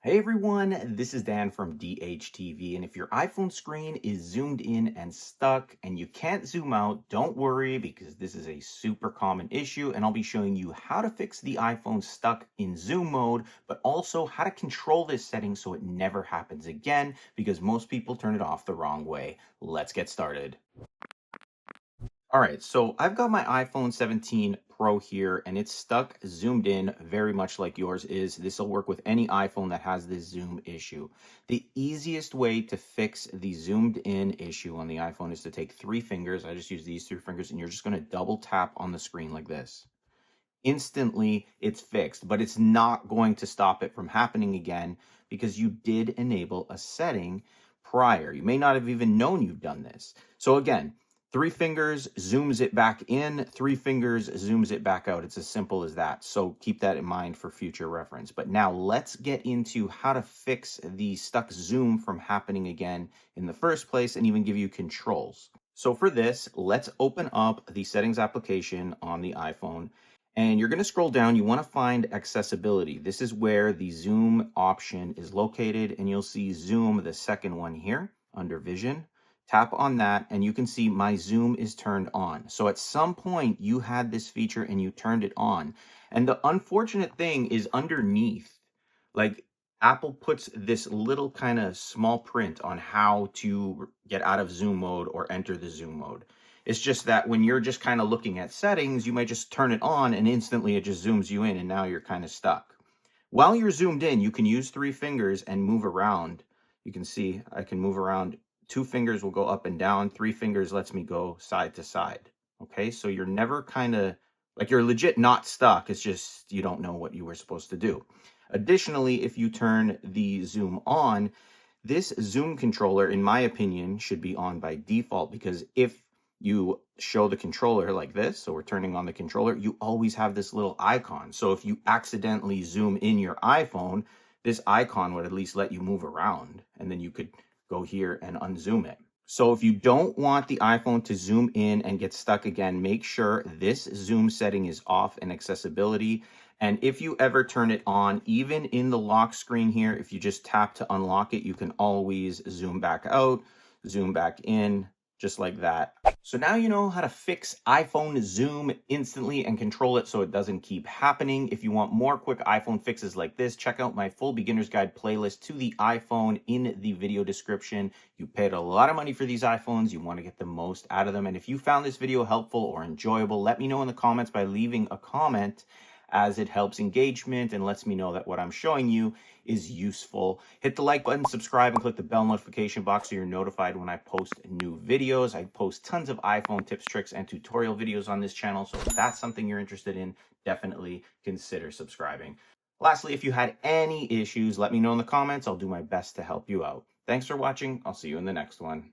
Hey everyone, this is Dan from DHTV, and if your iPhone screen is zoomed in and stuck and you can't zoom out, don't worry because this is a super common issue and I'll be showing you how to fix the iPhone stuck in zoom mode, but also how to control this setting so it never happens again because most people turn it off the wrong way. Let's get started. All right, so I've got my iPhone 17 Pro here and it's stuck zoomed in very much like yours is. This will work with any iPhone that has this zoom issue. The easiest way to fix the zoomed in issue on the iPhone is to take three fingers. I just use these three fingers and you're just going to double tap on the screen like this. Instantly, it's fixed, but it's not going to stop it from happening again because you did enable a setting prior. You may not have even known you've done this. So again, three fingers zooms it back in, three fingers zooms it back out. It's as simple as that. So keep that in mind for future reference. But now let's get into how to fix the stuck zoom from happening again in the first place and even give you controls. So for this, let's open up the settings application on the iPhone and you're going to scroll down. You want to find accessibility. This is where the zoom option is located, and you'll see zoom, the second one here under vision. Tap on that, and you can see my zoom is turned on. So at some point, you had this feature and you turned it on. And the unfortunate thing is underneath, like Apple puts this little kind of small print on how to get out of zoom mode or enter the zoom mode. It's just that when you're just kind of looking at settings, you might just turn it on and instantly it just zooms you in and now you're kind of stuck. While you're zoomed in, you can use three fingers and move around. You can see I can move around. Two fingers will go up and down. Three fingers lets me go side to side. Okay, so you're never kind of like you're legit not stuck. It's just you don't know what you were supposed to do. Additionally, if you turn the zoom on, this zoom controller, in my opinion, should be on by default because if you show the controller like this, so we're turning on the controller, you always have this little icon. So if you accidentally zoom in your iPhone, this icon would at least let you move around and then you could go here and unzoom it. So if you don't want the iPhone to zoom in and get stuck again, make sure this zoom setting is off in accessibility. And if you ever turn it on, even in the lock screen here, if you just tap to unlock it, you can always zoom back out, zoom back in, just like that. So now you know how to fix iPhone zoom instantly and control it so it doesn't keep happening. If you want more quick iPhone fixes like this, check out my full beginner's guide playlist to the iPhone in the video description. You paid a lot of money for these iPhones. You want to get the most out of them. And if you found this video helpful or enjoyable, let me know in the comments by leaving a comment, as it helps engagement and lets me know that what I'm showing you is useful. Hit the like button, subscribe, and click the bell notification box so you're notified when I post new videos. I post tons of iPhone tips, tricks, and tutorial videos on this channel, so if that's something you're interested in, definitely consider subscribing. Lastly, if you had any issues, let me know in the comments. I'll do my best to help you out. Thanks for watching. I'll see you in the next one.